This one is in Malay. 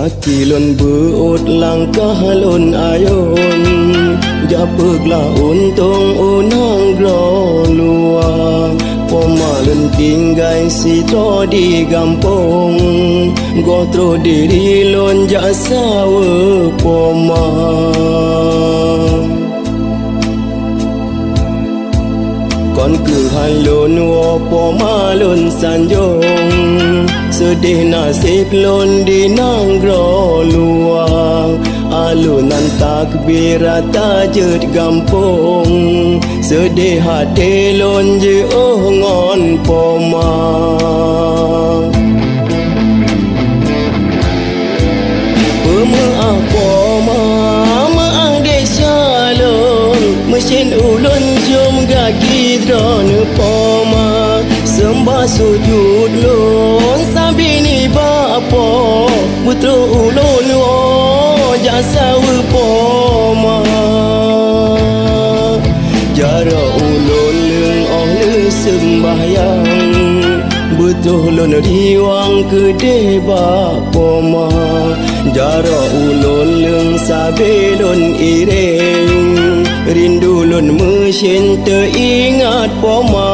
Kaki lon berut langkah lon ayon, japeglah untung unang luang. Poma lon tinggai sitro di gampong, gotro diri lon jasawe poma. Kon kehalun wopo malun sanjung, sedih nasib lon di nanggro luang. Alunan takbir tajet gampung, sedih hati lon je ngon poma. Pemaaf poma maaf desyalon, mesin ulun jom gaki drone poma. Sembah sujud lon sabini bapo, putro ulun jasa poma. Jara ulun leng le sembahyang, betul lon diwang kedai poma. Jara ulun leng sabe lon ireng, rindu lon mesin teringat poma.